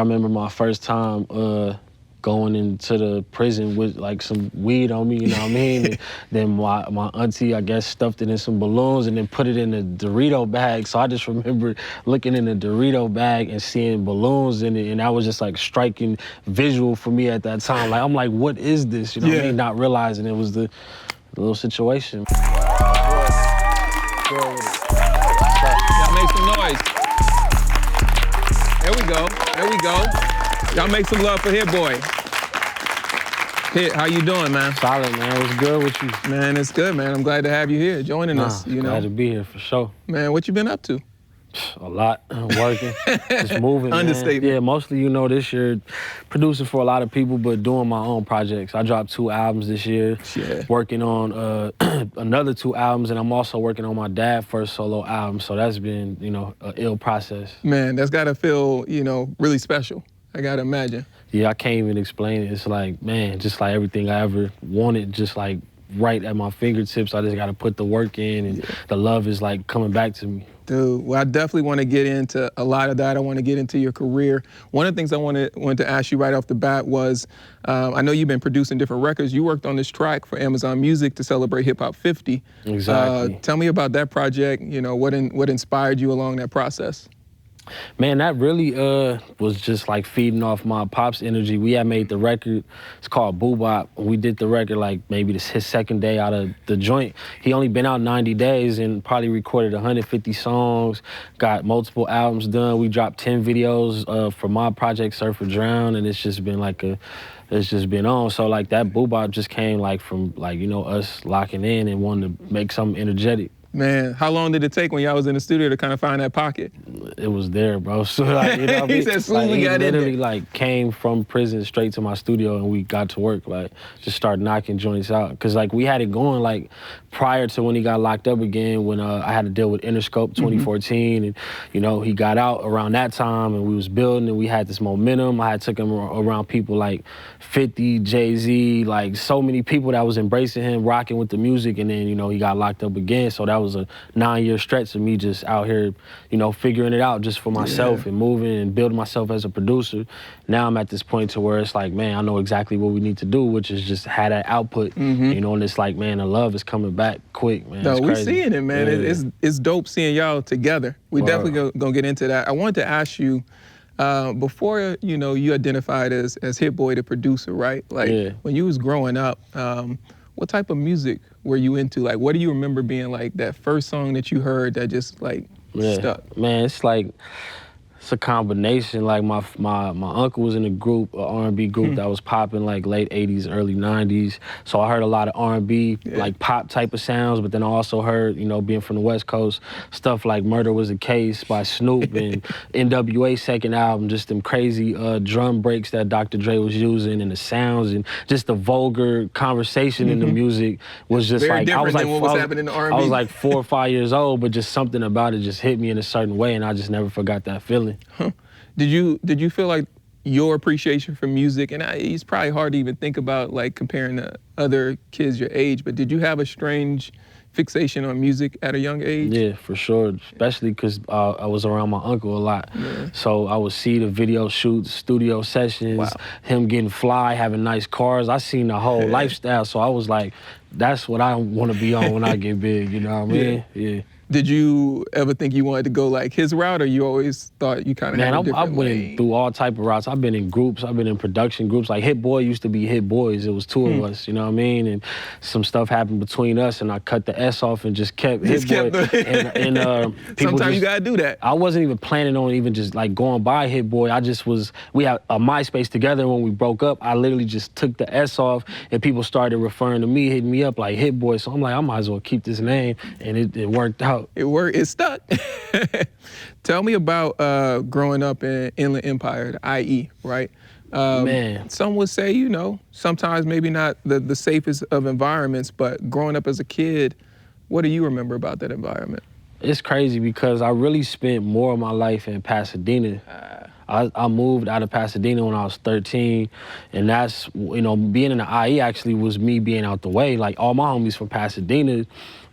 remember my first time going into the prison with like some weed on me, you know what I mean? And then my auntie, I guess, stuffed it in some balloons and then put it in a Dorito bag. So I just remember looking in the Dorito bag and seeing balloons in it, and that was just like striking visual for me at that time. Like, I'm like, what is this? You know what I mean? Not realizing it was the little situation. Y'all make some noise. There we go, there we go. Y'all make some love for Hit Boy. Hit, how you doing, man? Solid, man. What's good with you? Man, it's good, man. I'm glad to have you here, joining us, you know. Glad to be here, for sure. Man, what you been up to? A lot. Working, just moving, Understatement. man. Yeah, mostly, you know, this year, producing for a lot of people, but doing my own projects. I dropped 2 albums this year. Yeah. Working on another 2 albums, and I'm also working on my dad's first solo album, so that's been, you know, an ill process. Man, that's gotta feel, you know, really special. I gotta imagine. Yeah, I can't even explain it. It's like, man, just like everything I ever wanted, just like right at my fingertips. I just gotta put the work in, and the love is like coming back to me. Dude, well, I definitely want to get into a lot of that. I want to get into your career. One of the things I wanted to ask you right off the bat was, I know you've been producing different records. You worked on this track for Amazon Music to celebrate Hip Hop 50. Exactly. Tell me about that project. You know, what inspired you along that process? Man, that really was just like feeding off my pop's energy. We had made the record, it's called Boo Bop. We did the record like maybe his second day out of the joint. He only been out 90 days and probably recorded 150 songs, got multiple albums done. We dropped 10 videos for my project, Surf or Drown, and it's just been like it's just been on. So like that Boo Bop just came like from like, you know, us locking in and wanting to make something energetic. Man, how long did it take when y'all was in the studio to kind of find that pocket? It was there, bro. So like, you know what I mean? He said as soon as we got in there. Literally like came from prison straight to my studio and we got to work, like just started knocking joints out. Cause like we had it going like prior to when he got locked up again, when I had to deal with Interscope 2014, and you know, he got out around that time and we was building and we had this momentum. I had took him around people like 50, Jay-Z, like so many people that was embracing him, rocking with the music, and then, you know, he got locked up again. So that was a 9-year stretch of me just out here, you know, figuring it out just for myself and moving and building myself as a producer. Now I'm at this point to where it's like, man, I know exactly what we need to do, which is just have that output, you know, and it's like, man, the love is coming back quick, man. No, we seeing it, man. Yeah. It's dope seeing y'all together. We definitely gonna get into that. I wanted to ask you, before, you know, you identified as Hit Boy, the producer, right? Like when you was growing up, what type of music were you into? Like, what do you remember being like that first song that you heard that just like stuck? Man, it's like, it's a combination. Like my uncle was in a group, a R&B group that was popping like late 80s, early 90s. So I heard a lot of R&B, like pop type of sounds, but then I also heard, you know, being from the West Coast, stuff like Murder Was a Case by Snoop and NWA's second album, just them crazy drum breaks that Dr. Dre was using and the sounds and just the vulgar conversation in the music was just very like, different I was than like, what was happening in the R&B. I was like 4 or 5 years old, but just something about it just hit me in a certain way and I just never forgot that feeling. Huh. Did you feel like your appreciation for music, and it's probably hard to even think about like comparing to other kids your age, but did you have a strange fixation on music at a young age? Yeah, for sure, especially because I was around my uncle a lot. So I would see the video shoots, studio sessions, him getting fly, having nice cars. I seen the whole lifestyle, so I was like, that's what I want to be on when I get big, you know what I mean? Yeah. Did you ever think you wanted to go like his route, or you always thought you kind of had a different I went through all type of routes. I've been in groups. I've been in production groups. Like Hit Boy used to be Hit Boys. It was 2 of us, you know what I mean? And some stuff happened between us, and I cut the S off and just kept Hit Boy. And sometimes you gotta do that. I wasn't even planning on even just like going by Hit Boy. I just was. We had a MySpace together. When we broke up, I literally just took the S off, and people started referring to me, hitting me up like Hit Boy. So I'm like, I might as well keep this name, and it worked out. It worked. It stuck. Tell me about growing up in Inland Empire, the IE, right? Man. Some would say, you know, sometimes maybe not the safest of environments, but growing up as a kid, what do you remember about that environment? It's crazy because I really spent more of my life in Pasadena. I moved out of Pasadena when I was 13, and that's, being in the IE actually was me being out the way. Like, all my homies from Pasadena,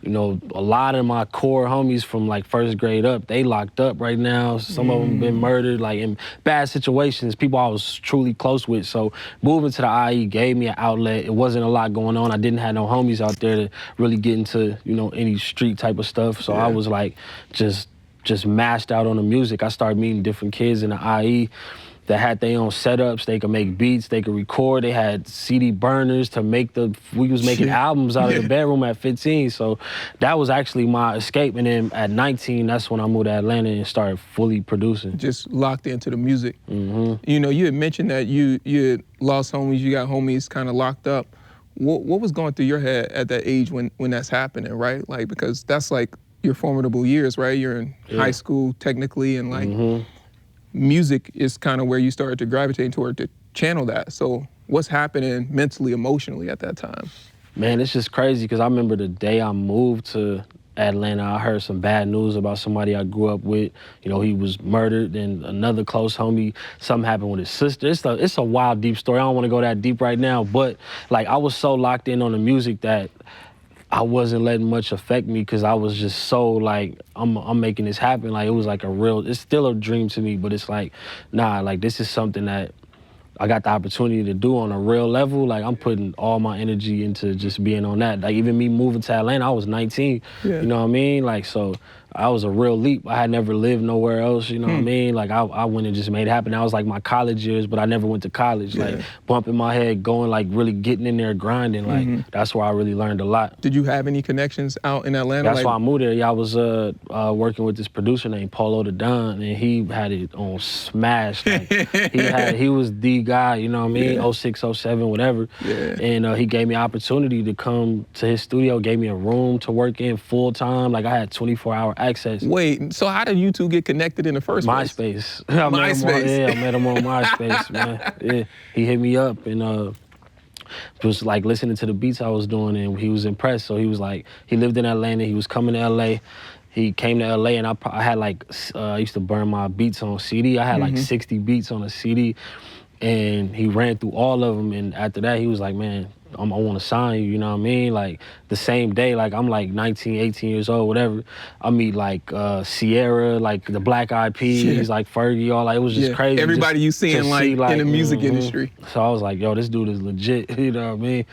a lot of my core homies from like first grade up, they locked up right now. Some of them been murdered, like in bad situations, people I was truly close with. So moving to the IE gave me an outlet. It wasn't a lot going on. I didn't have no homies out there to really get into, any street type of stuff. So I was like just mashed out on the music. I started meeting different kids in the IE that had their own setups. They could make beats, they could record. They had CD burners to make we was making albums out of the bedroom at 15. So that was actually my escape. And then at 19, that's when I moved to Atlanta and started fully producing. Just locked into the music. You had mentioned that you had lost homies, you got homies kind of locked up. What was going through your head at that age when that's happening, right? Like, because that's like your formidable years, right? You're in high school technically, and like music is kind of where you started to gravitate toward to channel that. So what's happening mentally, emotionally at that time? Man, it's just crazy because I remember the day I moved to Atlanta, I heard some bad news about somebody I grew up with. He was murdered, and another close homie, something happened with his sister. It's a wild, deep story. I don't want to go that deep right now, but like I was so locked in on the music that I wasn't letting much affect me because I was just so like, I'm making this happen. Like, it was like it's still a dream to me, but it's like, nah, like this is something that I got the opportunity to do on a real level. Like, I'm putting all my energy into just being on that. Like, even me moving to Atlanta, I was 19, you know what I mean? Like, so I was a real leap. I had never lived nowhere else, you know what I mean? Like, I went and just made it happen. That was like my college years, but I never went to college. Like, bumping my head, going, like, really getting in there, grinding. Like, that's where I really learned a lot. Did you have any connections out in Atlanta? That's why I moved there. Yeah, I was working with this producer named Polo the Don, and he had it on smash. Like, he was the guy, you know what I mean? 06, 07, whatever. And he gave me an opportunity to come to his studio, gave me a room to work in full time. Like, I had 24-hour access. Wait, so how did you two get connected in the first place? MySpace. MySpace. I met him on MySpace, man. Yeah, he hit me up and was like listening to the beats I was doing, and he was impressed. So he was like, he lived in Atlanta, he was coming to LA. He came to LA, and I had like, I used to burn my beats on CD. I had like 60 beats on a CD, and he ran through all of them. And after that, he was like, man, I want to sign you, you know what I mean? Like, the same day, like, I'm like 19, 18 years old, whatever. I meet like Sierra, like the Black Eyed Peas, like Fergie, all like, it was just crazy. Everybody you seeing like in the music industry. So I was like, yo, this dude is legit, you know what I mean?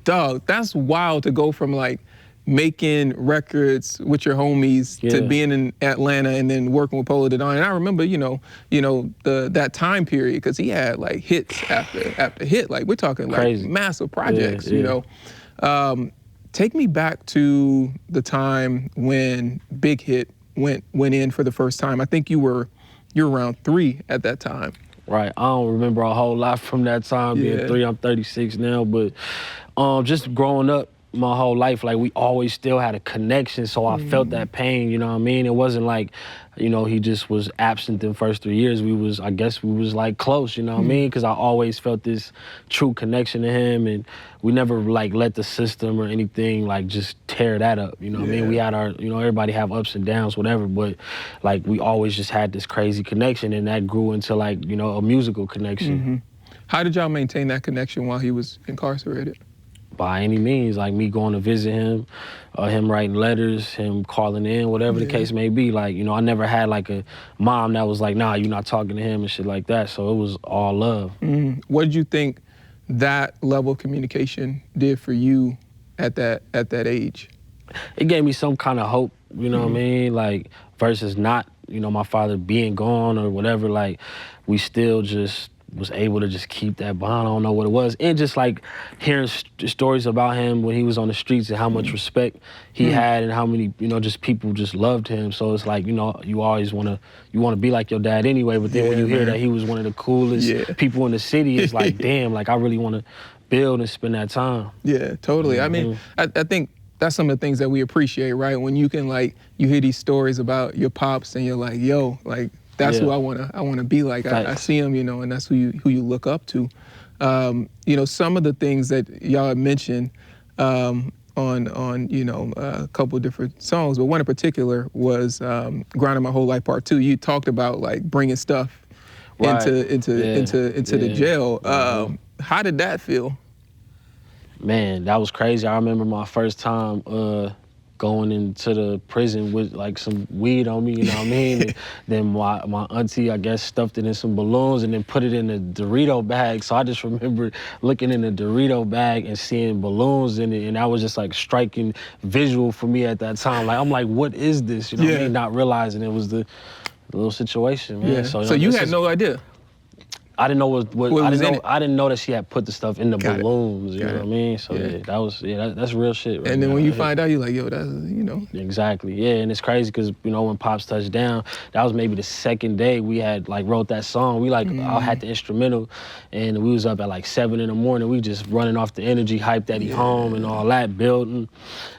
Dog, that's wild to go from like making records with your homies to being in Atlanta and then working with Polo the Don. And I remember, that time period, because he had like hits after hit. Like, we're talking like massive projects, you know. Take me back to the time when Big Hit went in for the first time. I think you were around 3 at that time. Right. I don't remember a whole lot from that time, being 3. I'm 36 now, but just growing up my whole life, like, we always still had a connection, so I felt that pain, you know what I mean? It wasn't like, he just was absent in the first 3 years. I guess we was like close, you know what I mean? Because I always felt this true connection to him, and we never like let the system or anything like just tear that up, you know what I mean? We had our, everybody have ups and downs, whatever, but like we always just had this crazy connection, and that grew into like, a musical connection. How did y'all maintain that connection while he was incarcerated? By any means, like me going to visit him, him writing letters, him calling in, whatever the case may be. Like, I never had like a mom that was like, nah, you're not talking to him and shit like that. So it was all love. What did you think that level of communication did for you at that age? It gave me some kind of hope, you know what I mean? Like, versus not, my father being gone or whatever, like, we still just was able to just keep that bond. I don't know what it was. And just like hearing stories about him when he was on the streets and how much respect he had and how many, just people just loved him. So it's like, you always want to be like your dad anyway, but then when you hear that he was one of the coolest people in the city, it's like, damn, like I really want to build and spend that time. Yeah, totally. I mean, I think that's some of the things that we appreciate, right? When you can like, you hear these stories about your pops and you're like, yo, like, that's who I wanna be like. I see him, and that's who you look up to. Some of the things that y'all had mentioned on a couple of different songs, but one in particular was "Grinding My Whole Life" Part 2. You talked about like bringing stuff into the jail. How did that feel? Man, that was crazy. I remember my first time going into the prison with like some weed on me, you know what I mean? And then my auntie, I guess, stuffed it in some balloons and then put it in a Dorito bag. So I just remember looking in the Dorito bag and seeing balloons in it, and that was just like striking visual for me at that time. Like, I'm like, what is this? You know what I mean? Not realizing it was the little situation, man. Yeah. So you had no idea? I didn't know I didn't know that she had put the stuff in the balloons. You know what I mean? So that's real shit. Right and then now, when you find out, you're like, yo, that's Exactly. Yeah, and it's crazy because when Pops touched down, that was maybe the second day we had like wrote that song. We I had the instrumental, and we was up at like 7 in the morning. We just running off the energy, hype Daddy home and all that, building.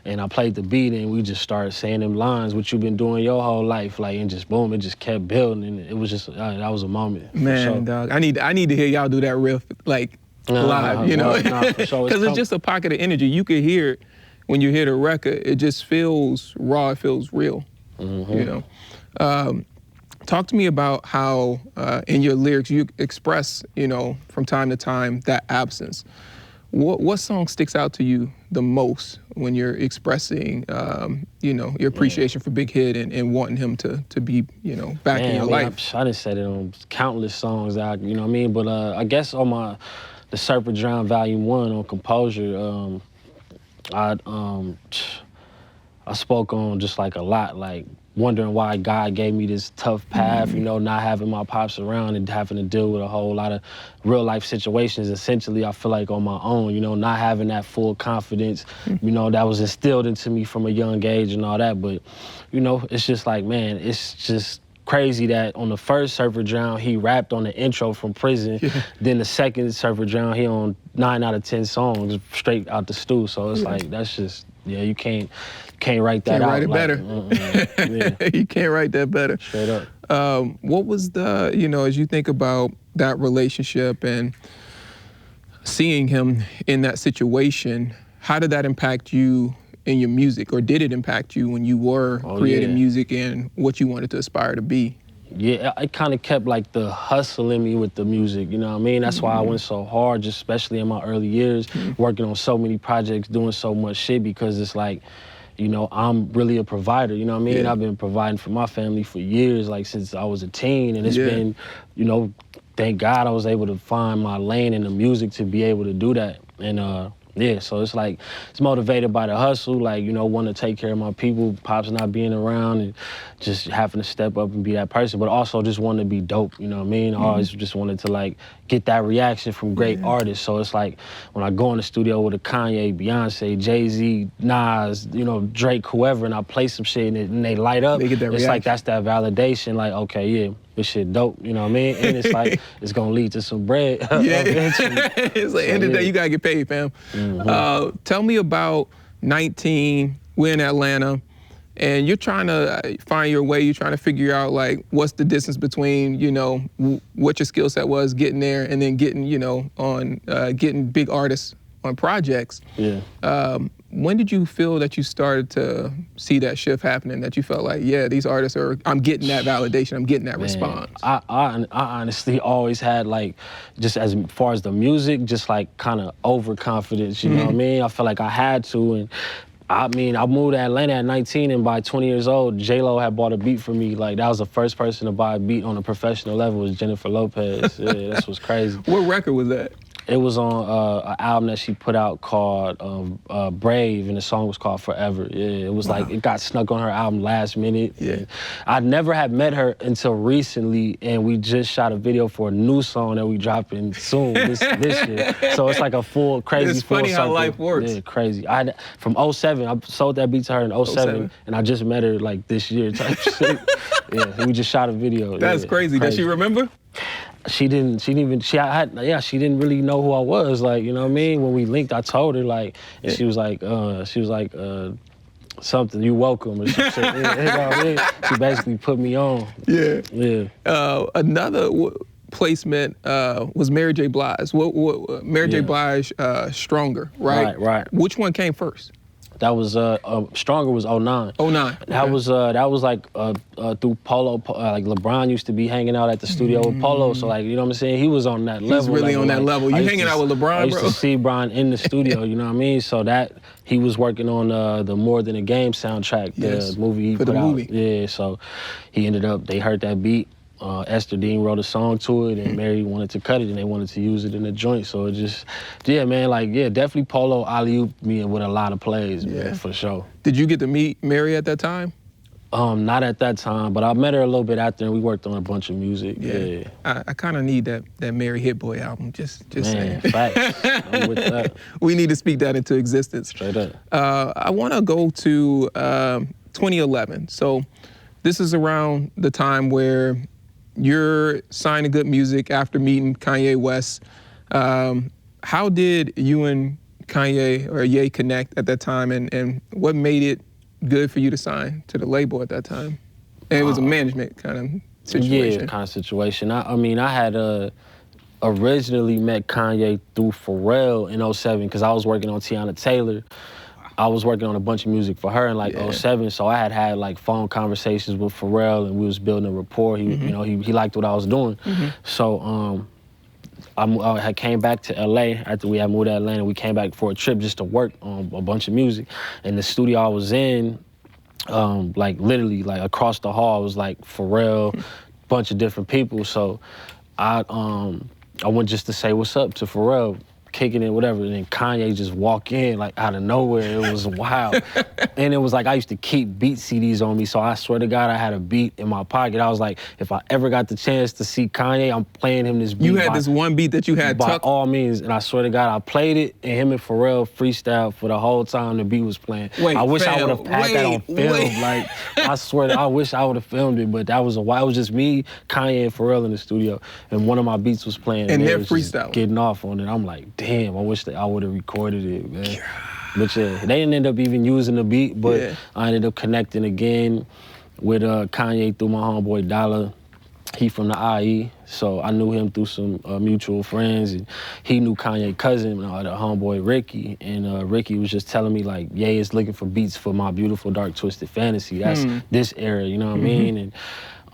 And I played the beat, and we just started saying them lines, what you've been doing your whole life, like, and just boom, it just kept building, and it was just that was a moment. Man, dog, I need to hear y'all do that riff like live, you know, because it's just a pocket of energy. You could hear it when you hear the record. It just feels raw. It feels real. You know. Talk to me about how in your lyrics you express, from time to time that absence. What song sticks out to you the most when you're expressing, your appreciation for Big Hit and wanting him to be, back in your life? I done said it on countless songs, you know what I mean? But I guess on the Surfer Drown Volume 1 on Composure, I spoke on just like a lot, like wondering why God gave me this tough path, not having my pops around and having to deal with a whole lot of real life situations. Essentially, I feel like on my own, not having that full confidence, that was instilled into me from a young age and all that. But, it's just like, man, it's just crazy that on the first Surfer Drown, he rapped on the intro from prison. Then the second Surfer Drown, he on 9 out of 10 songs straight out the stew. So it's like, that's just, you can't write that out. Can't write it better. You can't write that better. Straight up. What was the, as you think about that relationship and seeing him in that situation, how did that impact you in your music, or did it impact you when you were creating music and what you wanted to aspire to be? Yeah, it kind of kept like the hustle in me with the music, you know what I mean? That's why I went so hard, just especially in my early years, working on so many projects, doing so much shit, because it's like, I'm really a provider, you know what I mean? I've been providing for my family for years, like since I was a teen, and it's been, thank God I was able to find my lane in the music to be able to do that. And so it's like, it's motivated by the hustle, like, wanting to take care of my people, Pops not being around, and just having to step up and be that person, but also just wanting to be dope, you know what I mean? I always just wanted to like get that reaction from great artists. So it's like, when I go in the studio with a Kanye, Beyonce, Jay-Z, Nas, Drake, whoever, and I play some shit and they light up, it's like, that's that validation, like, okay, this shit dope, you know what I mean? And it's like, it's gonna lead to some bread eventually. It's like, end of the day, you gotta get paid, fam. Tell me about 19, we're in Atlanta, and you're trying to find your way, you're trying to figure out like, what's the distance between, what your skill set was getting there and then getting, getting big artists on projects. When did you feel that you started to see that shift happening, that you felt like, these artists I'm getting that validation, I'm getting that response? I honestly always had like, just as far as the music, just like kind of overconfidence, you know what I mean? I felt like I had to, and I moved to Atlanta at 19, and by 20 years old, J-Lo had bought a beat for me. Like, that was the first person to buy a beat on a professional level, was Jennifer Lopez. This was crazy. What record was that? It was on an album that she put out called Brave, and the song was called Forever. It was like, it got snuck on her album last minute. I never had met her until recently, and we just shot a video for a new song that we dropping soon, this year. So it's like a full, crazy It's funny how circle. life works. Yeah, crazy. From 07, I sold that beat to her in 07, and I just met her like this year type shit. We just shot a video. That's crazy. Does she remember? She didn't really know who I was, like, you know what I mean? When we linked, I told her, like, and she was like, something, you welcome, or some shit. You know what I mean? She basically put me on. Another placement was Mary J. Blige. Mary J. Blige, Stronger, right? Right. Which one came first? That was Stronger was 09. 09. That was like through Polo. Like LeBron used to be hanging out at the studio with Polo. So like, you know what I'm saying? He was on that level. He's really on that level. You hanging out with LeBron, bro? I used to see Bron in the studio. You know what I mean? So that he was working on the More Than a Game soundtrack, the movie he put out. Yeah. So he ended up. They heard that beat. Esther Dean wrote a song to it, and Mary wanted to cut it, and they wanted to use it in the joint. So it just, yeah, man, like, yeah, definitely Polo alley-ooped me with a lot of plays, man, for sure. Did you get to meet Mary at that time? Not at that time, but I met her a little bit after, and we worked on a bunch of music. Yeah. I kind of need that Mary Hit Boy album. Just saying. Facts. I'm with that. We need to speak that into existence. Straight up. I want to go to 2011. So this is around the time where you're signing good music after meeting Kanye West. How did you and Kanye or Ye connect at that time, and what made it good for you to sign to the label at that time? And it was a management kind of situation. Yeah, kind of situation. I mean, I had originally met Kanye through Pharrell in 07 because I was working on Tiana Taylor. I was working on a bunch of music for her in like 07, so I had like phone conversations with Pharrell, and we was building a rapport. He, you know, he liked what I was doing. So I had came back to LA after we had moved to Atlanta. We came back for a trip just to work on a bunch of music. And the studio I was in, like literally like across the hall was like Pharrell, bunch of different people. So I went just to say what's up to Pharrell, kicking it, whatever, and then Kanye just walk in like out of nowhere. It was wild. And it was like I used to keep beat CDs on me, so I swear to God I had a beat in my pocket. I was like, if I ever got the chance to see Kanye, I'm playing him this beat. You had this one beat that you had by all means, and I swear to God I played it, and him and Pharrell freestyle for the whole time the beat was playing. I wish I would have had that on film. Like, I swear I wish I would have filmed it, but that was it was just me, Kanye, and Pharrell in the studio, and one of my beats was playing, and they're freestyling, getting off on it. I'm like, damn, I wish that I would have recorded it, man. But yeah, they didn't end up even using the beat, but I ended up connecting again with Kanye through my homeboy Dollar. He from the IE, so I knew him through some mutual friends, and he knew Kanye's cousin, the homeboy Ricky, and Ricky was just telling me like, Ye is looking for beats for My Beautiful Dark Twisted Fantasy. That's this era, you know what I mean?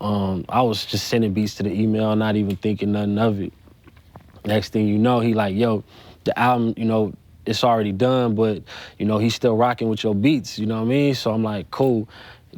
And I was just sending beats to the email, not even thinking nothing of it. Next thing you know, he like, yo, the album, you know, it's already done, but, you know, he's still rocking with your beats, you know what I mean? So I'm like, cool.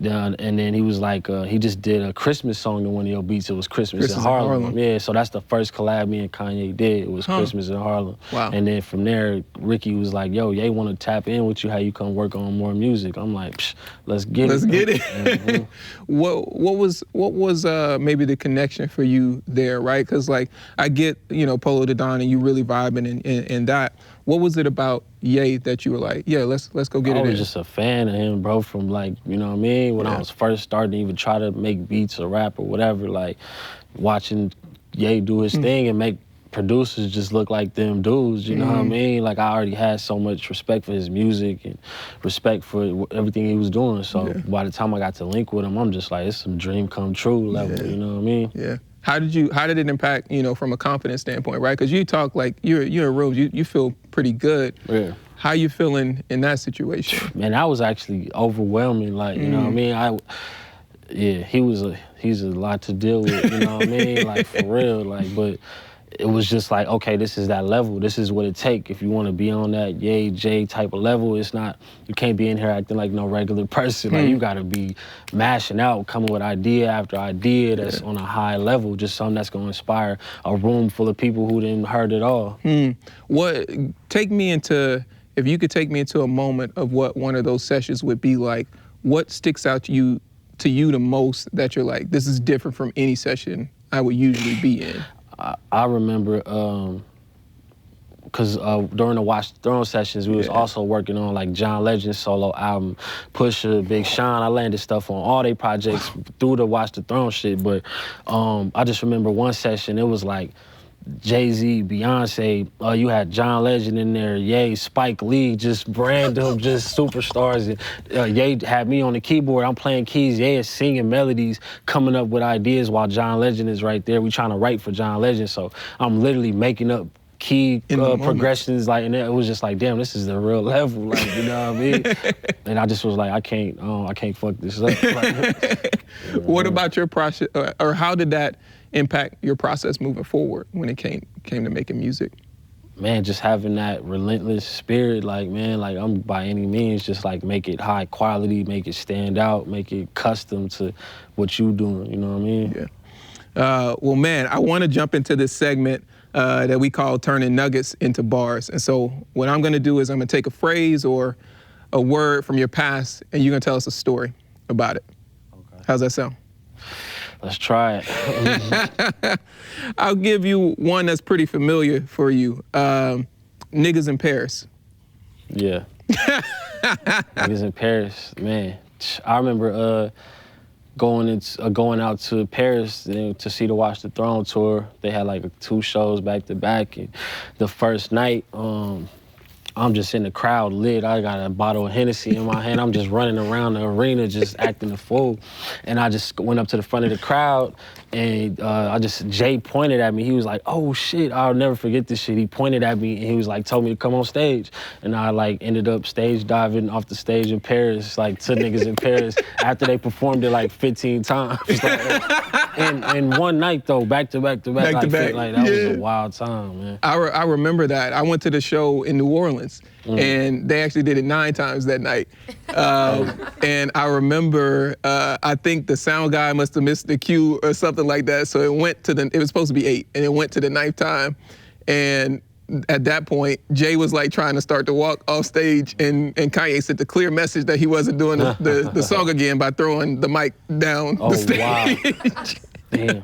And then he was like, he just did a Christmas song in one of your beats. It was Christmas in Harlem. Yeah, so that's the first collab me and Kanye did. It was Christmas in Harlem. Wow. And then from there, Ricky was like, yo, Ye want to tap in with you, how you come work on more music. I'm like, psh, let's get it. Let's get it. What was maybe the connection for you there, right? Because like, I get, you know, Polo the Don and you really vibing and that. What was it about Ye that you were like, yeah, let's go get it in? I was just a fan of him, bro, from like, you know what I mean? When I was first starting to even try to make beats or rap or whatever, like watching Ye do his thing and make producers just look like them dudes, you know what I mean? Like I already had so much respect for his music and respect for everything he was doing. So by the time I got to link with him, I'm just like, it's some dream come true level, you know what I mean? Yeah. How did it impact, you know, from a confidence standpoint, right? Because you talk like you're in rooms, you feel pretty good. Yeah. How you feeling in that situation? Man, that was actually overwhelming. Like, you know what I mean? He's a lot to deal with, you know what I mean? Like for real, like, but it was just like, okay, this is that level. This is what it take. If you want to be on that Ye, J type of level, it's not, you can't be in here acting like no regular person. Like you gotta be mashing out, coming with idea after idea that's on a high level, just something that's gonna inspire a room full of people who didn't heard it all. Take me into, if you could take me into a moment of what one of those sessions would be like, what sticks out to you the most that you're like, this is different from any session I would usually be in? I remember, because during the Watch the Throne sessions, we was also working on like John Legend's solo album, Pusha, Big Sean. I landed stuff on all their projects through the Watch the Throne shit, but I just remember one session, it was like Jay-Z, Beyonce, you had John Legend in there, Ye, Spike Lee, just random, just superstars. And, Ye had me on the keyboard, I'm playing keys, Ye is singing melodies, coming up with ideas while John Legend is right there. We trying to write for John Legend, so I'm literally making up key progressions, like, and it was just like, damn, this is the real level, like, you know what I mean? And I just was like, I can't fuck this up. Like, what about your process, or how did that impact your process moving forward when it came to making music? Man, just having that relentless spirit, like, man, like, I'm by any means just like make it high quality, make it stand out, make it custom to what you doing, you know what I mean? Yeah. Well, man, I want to jump into this segment that we call turning nuggets into bars. And so what I'm going to do is I'm going to take a phrase or a word from your past, and you're going to tell us a story about it. Okay. How's that sound? Let's try it. I'll give you one that's pretty familiar for you. Niggas in Paris. Yeah. Niggas in Paris, man. I remember going out to Paris to see the Watch the Throne tour. They had like 2 shows back to back, and the first night, I'm just in the crowd lit. I got a bottle of Hennessy in my hand. I'm just running around the arena just acting a fool. And I just went up to the front of the crowd, and Jay pointed at me. He was like, oh shit, I'll never forget this shit. He pointed at me and he was like, told me to come on stage. And I like ended up stage diving off the stage in Paris, like to niggas in Paris after they performed it like 15 times. And one night though, back to back. Like that was a wild time, man. I remember that. I went to the show in New Orleans, and they actually did it 9 times that night. And I remember, I think the sound guy must have missed the cue or something like that. So it was supposed to be 8, and it went to the 9th time. And at that point, Jay was like trying to start to walk off stage, and Kanye sent the clear message that he wasn't doing the song again by throwing the mic down the stage. Wow. Damn.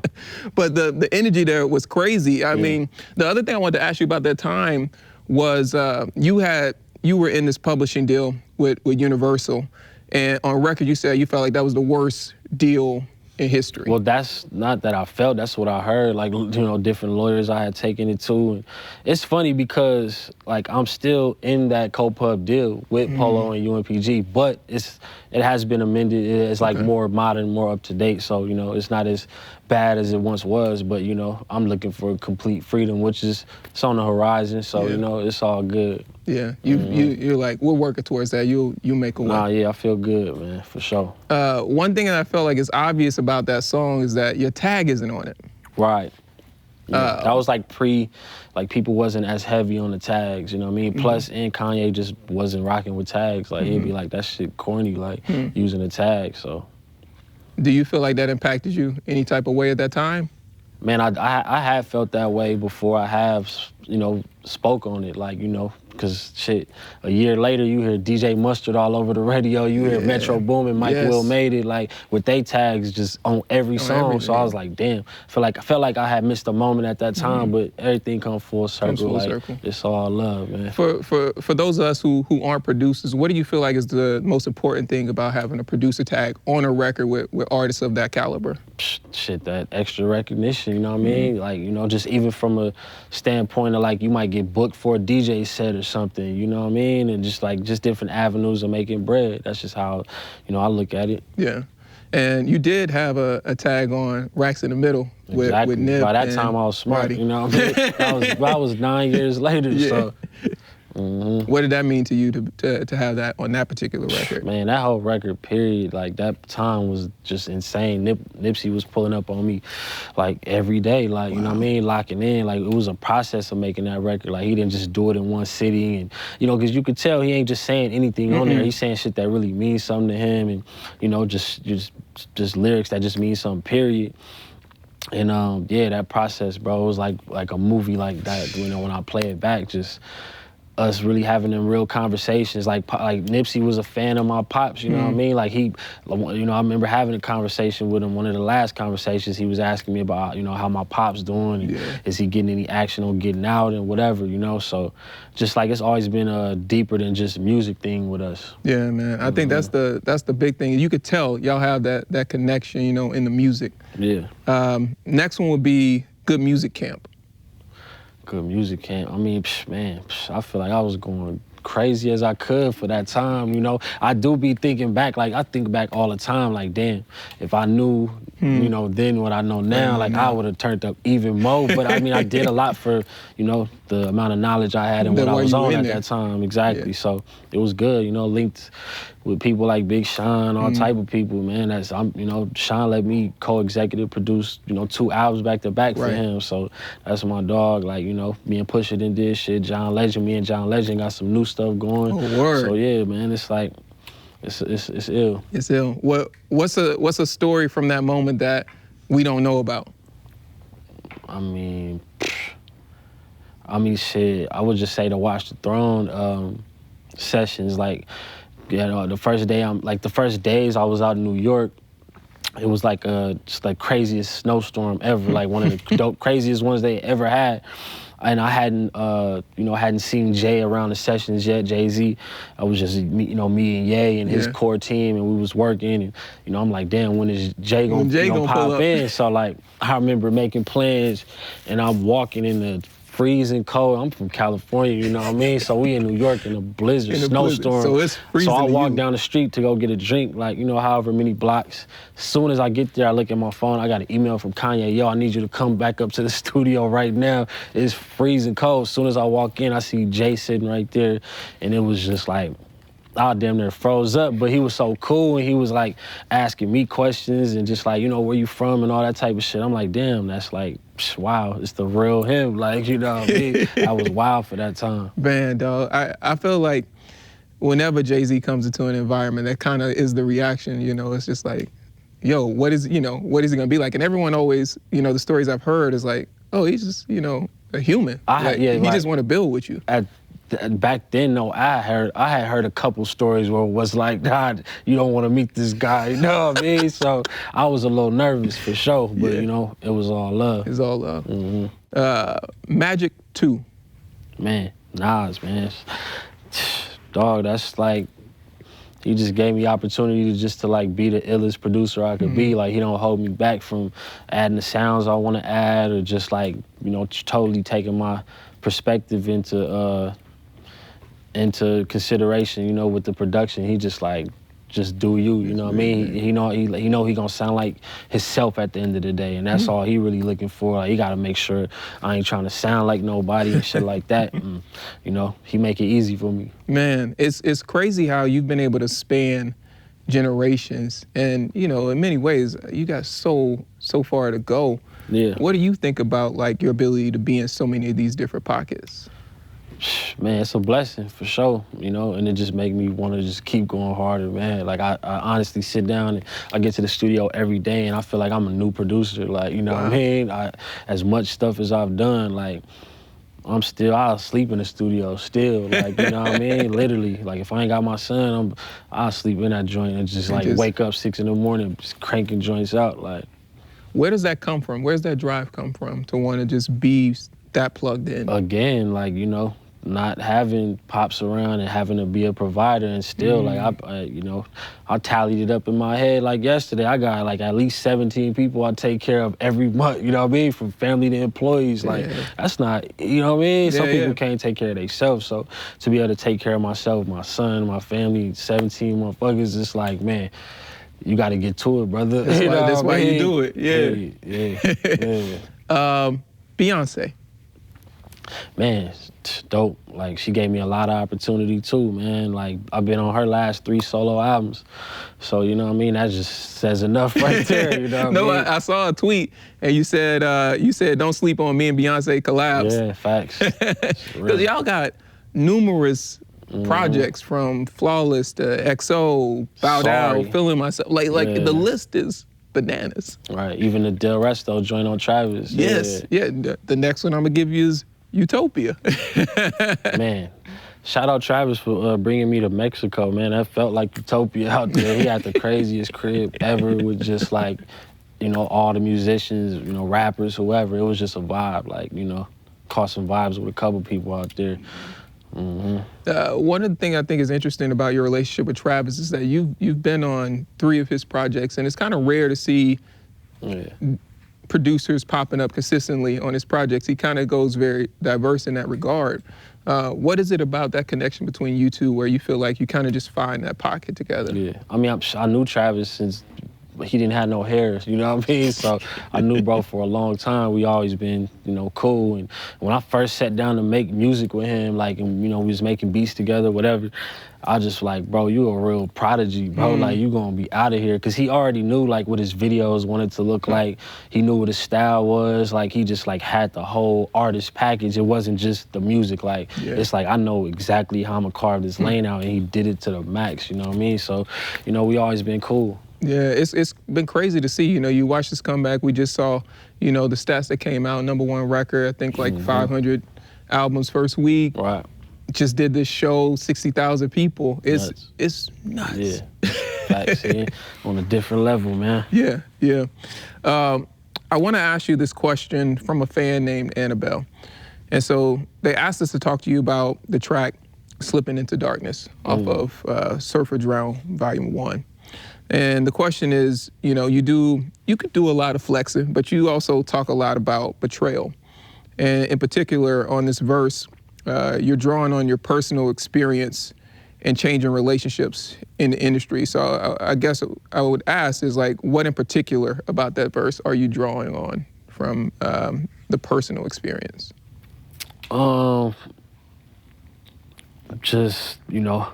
But the energy there was crazy. I mean, the other thing I wanted to ask you about that time was you were in this publishing deal with Universal, and on record you said you felt like that was the worst deal in history. Well, that's not that I felt, that's what I heard, like, you know, different lawyers I had taken it to. And it's funny because, like, I'm still in that co-pub deal with Polo and UNPG, but it has been amended. It's like more modern, more up to date. So, you know, it's not as bad as it once was, but, you know, I'm looking for complete freedom, which is, it's on the horizon. So, you know, it's all good. Yeah, you're like, we're working towards that. You make a way. Nah, yeah, I feel good, man, for sure. One thing that I felt like is obvious about that song is that your tag isn't on it. Right. Yeah, that was like people wasn't as heavy on the tags, you know what I mean? Plus, and Kanye just wasn't rocking with tags. Like, he'd be like, that shit corny, like, using the tag, so. Do you feel like that impacted you any type of way at that time? Man, I had felt that way before I have, you know, spoke on it, like, you know, because shit, a year later you hear DJ Mustard all over the radio, you hear Metro Boomin, Mike Will Made It, like, with they tags just on every song. So I was like, damn, I felt like I had missed a moment at that time, but everything come full circle. It's all love, man. For those of us who aren't producers, what do you feel like is the most important thing about having a producer tag on a record with artists of that caliber? Shit, that extra recognition, you know what I mean? Like, you know, just even from a standpoint of like, you might get booked for a DJ set or something, you know what I mean? And just different avenues of making bread. That's just how, you know, I look at it. Yeah. And you did have a tag on Racks in the Middle with Nip. By that time I was smart, Roddy. You know what I mean? That was 9 years later, so. What did that mean to you to have that on that particular record? Man, that whole record period, like that time was just insane. Nipsey was pulling up on me like every day, like, you know what I mean, locking in. Like, it was a process of making that record. Like, he didn't just do it in one city, and, you know, because you could tell he ain't just saying anything on there. He's saying shit that really means something to him, and, you know, just lyrics that just mean something, period. And yeah, that process, bro, it was like a movie like that. You know, when I play it back, just us really having them real conversations. Like Nipsey was a fan of my pops, you know what I mean? Like, he, you know, I remember having a conversation with him. One of the last conversations, he was asking me about, you know, how my pop's doing, and is he getting any action on getting out and whatever, you know? So just like, it's always been a deeper than just music thing with us. Yeah, man. I think that's the big thing. You could tell y'all have that connection, you know, in the music. Yeah. Next one would be Good Music Camp. Good Music Camp. I mean, man, I feel like I was going crazy as I could for that time, you know. I do be thinking back, like I think back all the time, like damn, if I knew, you know, then what I know now, like I would have turned up even more. But I mean, I did a lot for, you know, the amount of knowledge I had and what I was on at that time, exactly. So it was good, you know, linked with people like Big Sean, all type of people, man. You know, Sean let me co-executive produce, you know, 2 albums back to back for him. So that's my dog. Like, you know, me and Pusha done did shit. Me and John Legend got some new stuff going. Oh, word. So yeah, man, it's like, it's ill. It's ill. What's a story from that moment that we don't know about? I mean, shit. I would just say the Watch the Throne sessions. Like, you know, the first days I was out in New York, it was like just like craziest snowstorm ever. Like one of the craziest ones they ever had. And I hadn't seen Jay around the sessions yet, Jay-Z. I was just, me and Ye and his core team, and we was working. And, you know, I'm like, damn, when is Jay gonna pop in? So, like, I remember making plans, and I'm walking in the freezing cold. I'm from California, you know what I mean? So we in New York in a blizzard, snowstorm. So it's freezing. So I walk down the street to go get a drink, like, you know, however many blocks. As soon as I get there, I look at my phone. I got an email from Kanye. Yo, I need you to come back up to the studio right now. It's freezing cold. As soon as I walk in, I see Jay sitting right there. And it was just like, I damn near froze up, but he was so cool, and he was like asking me questions and just like, you know, where you from and all that type of shit. I'm like, damn, that's like, wow, it's the real him. Like, you know what I mean? I was wild for that time. Man, dog, I feel like whenever Jay-Z comes into an environment, that kind of is the reaction, you know, it's just like, yo, what is he gonna be like? And everyone always, you know, the stories I've heard is like, oh, he's just, you know, a human. He just want to build with you. Back then, though, I had heard a couple stories where it was like, God, you don't want to meet this guy, you know what I mean? So I was a little nervous for sure, but you know, it was all love. It's all love. Magic 2. Man, Nas, man. Dog, that's like, he just gave me opportunity to like be the illest producer I could be. Like, he don't hold me back from adding the sounds I want to add, or just like, you know, totally taking my perspective into consideration, you know, with the production. He just like, just do you know what I mean? He gonna sound like himself at the end of the day, and that's all he really looking for. Like, he gotta make sure I ain't trying to sound like nobody and shit like that. And, you know, he make it easy for me. Man, it's crazy how you've been able to span generations, and, you know, in many ways, you got so far to go. Yeah. What do you think about like your ability to be in so many of these different pockets? Man, it's a blessing for sure, you know, and it just make me want to just keep going harder, man. Like, I honestly sit down and I get to the studio every day and I feel like I'm a new producer, like, you know what I mean? As much stuff as I've done, like, I'll sleep in the studio still, like, you know what I mean? Literally, like, if I ain't got my son, I'll sleep in that joint and just wake up 6 in the morning, just cranking joints out, like. Where does that come from? Where's that drive come from to want to just be that plugged in? Again, like, you know, not having pops around and having to be a provider, and still, like, I tallied it up in my head like yesterday. I got like at least 17 people I take care of every month, you know what I mean? From family to employees, like, that's not, you know what I mean? Some people can't take care of themselves, so to be able to take care of myself, my son, my family, 17 motherfuckers, it's like, man, you got to get to it, brother. That's why you do it, Beyonce. Man, dope. Like, she gave me a lot of opportunity too, man. Like, I've been on her last 3 solo albums. So, you know what I mean? That just says enough right there, you know what I mean? I saw a tweet and you said don't sleep on me and Beyonce collabs. Yeah, facts. Because y'all got numerous projects, from Flawless to XO, Bow Down, Feeling Myself. Like the list is bananas. Right, even the Del Resto joint on Travis. Yes, the next one I'm gonna give you is Utopia. Man, shout out Travis for bringing me to Mexico, man. That felt like Utopia out there. He had the craziest crib ever with just like, you know, all the musicians, you know, rappers, whoever. It was just a vibe, like, you know, caught some vibes with a couple people out there. One of the things I think is interesting about your relationship with Travis is that you've been on 3 of his projects, and it's kind of rare to see producers popping up consistently on his projects. He kind of goes very diverse in that regard. What is it about that connection between you two where you feel like you kind of just find that pocket together? Yeah, I mean, I knew Travis since he didn't have no hair, you know what I mean? So I knew bro for a long time. We always been, you know, cool. And when I first sat down to make music with him, like, and, you know, we was making beats together, whatever, I just like, bro, you a real prodigy, bro. Like, you gonna be out of here. Cause he already knew like what his videos wanted to look like. He knew what his style was. Like, he just like had the whole artist package. It wasn't just the music. Like, it's like, I know exactly how I'm gonna carve this lane out, and he did it to the max, you know what I mean? So, you know, we always been cool. Yeah, it's been crazy to see. You know, you watch this comeback. We just saw, you know, the stats that came out. #1 record. I think like 500 albums first week. Right. Just did this show, 60,000 people. It's nuts. Yeah. Facts, yeah. On a different level, man. Yeah, yeah. I want to ask you this question from a fan named Annabelle. And so they asked us to talk to you about the track Slipping Into Darkness off of Surfer Drown Volume 1. And the question is, you know, you could do a lot of flexing, but you also talk a lot about betrayal. And in particular, on this verse, you're drawing on your personal experience and changing relationships in the industry. So I guess I would ask is like, what in particular about that verse are you drawing on from the personal experience? Just, you know,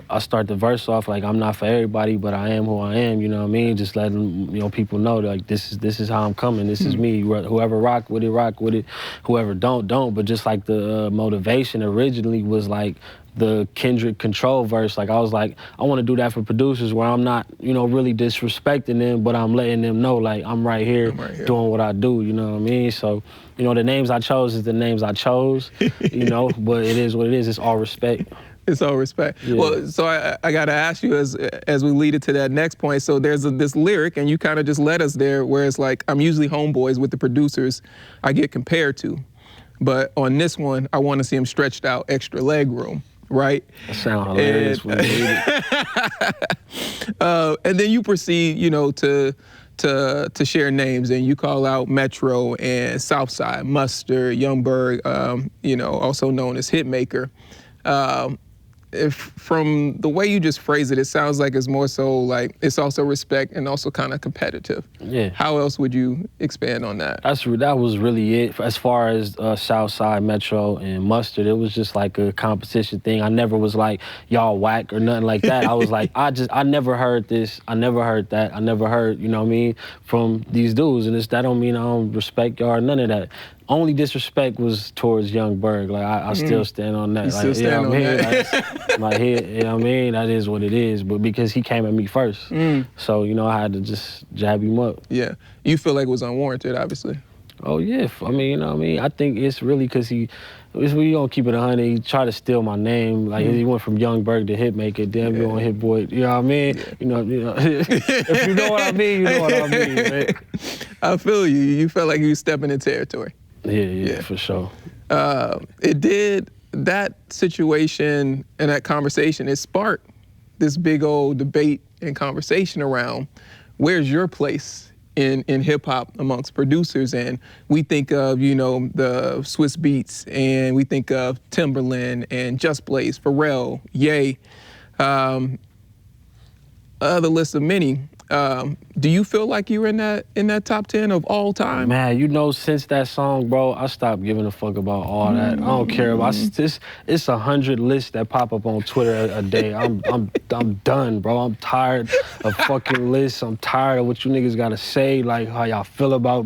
I start the verse off like, I'm not for everybody, but I am who I am, you know what I mean? Just letting, you know, people know like this is how I'm coming, this is me. Whoever rock with it, whoever don't. But just like the motivation originally was like the Kendrick Control verse. Like, I was like, I want to do that for producers where I'm not, you know, really disrespecting them, but I'm letting them know like I'm right here doing what I do, you know what I mean? So, you know, the names I chose is the names I chose, you know, but it is what it is. It's all respect. It's all respect. Yeah. Well, so I got to ask you as we lead it to that next point. So there's this lyric, and you kind of just led us there, where it's like, I'm usually homeboys with the producers I get compared to. But on this one, I want to see him stretched out, extra leg room, right? That sounds hilarious. And then you proceed, you know, to share names, and you call out Metro and Southside, Mustard, Youngberg, you know, also known as Hitmaker. If from the way you just phrase it, it sounds like it's more so like it's also respect and also kind of competitive. Yeah. How else would you expand on that? That was really it. As far as Southside, Metro, and Mustard, it was just like a competition thing. I never was like, y'all whack or nothing like that. I was like, I never heard this. I never heard that. I never heard, you know what I mean, from these dudes. And that don't mean I don't respect y'all or none of that. Only disrespect was towards Youngberg. Like, I still stand on that. You like, still stand on that. Like, you know what I mean? That is what it is. But because he came at me first. So, you know, I had to just jab him up. Yeah. You feel like it was unwarranted, obviously. Oh, yeah. I mean, you know what I mean? I think it's really because we don't keep it 100. He tried to steal my name. Like, he went from Youngberg to Hitmaker. Damn, you on Hit Boy. You know what I mean? Yeah. You know, if you know what I mean, you know what I mean, man. I feel you. You felt like you were stepping in territory. Yeah, for sure. That situation and that conversation, it sparked this big old debate and conversation around where's your place in hip hop amongst producers. And we think of, you know, the Swiss Beats, and we think of Timberland and Just Blaze, Pharrell, Ye, the list of many. Do you feel like you're in that top 10 of all time? Man, you know, since that song, bro, I stopped giving a fuck about all that. I don't care about it's 100 lists that pop up on Twitter a day. I'm done, bro. I'm tired of fucking lists. I'm tired of what you niggas gotta say, like how y'all feel about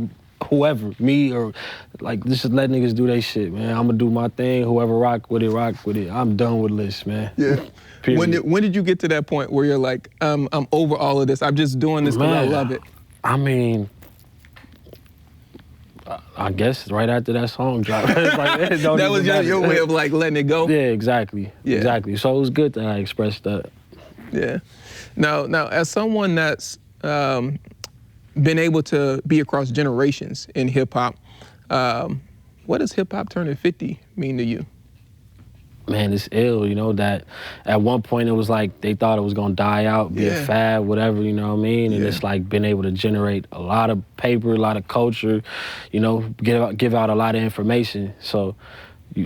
whoever, me or like just let niggas do their shit, man. I'm gonna do my thing. Whoever rock with it. I'm done with lists, man. Yeah. When did you get to that point where you're like, I'm over all of this. I'm just doing this because I love it? I mean, I guess right after that song dropped. Like, that was your way of like letting it go? Yeah, exactly. Yeah. Exactly. So it was good that I expressed that. Yeah. Now as someone that's been able to be across generations in hip hop, what does hip hop turning 50 mean to you? Man, it's ill, you know, that at one point it was like they thought it was gonna die out, be a fad, whatever, you know what I mean? And it's like been able to generate a lot of paper, a lot of culture, you know, give out a lot of information. So,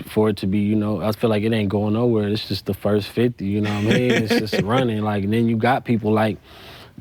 for it to be, you know, I feel like it ain't going nowhere. It's just the first 50, you know what I mean? It's just running. Like, and then you got people like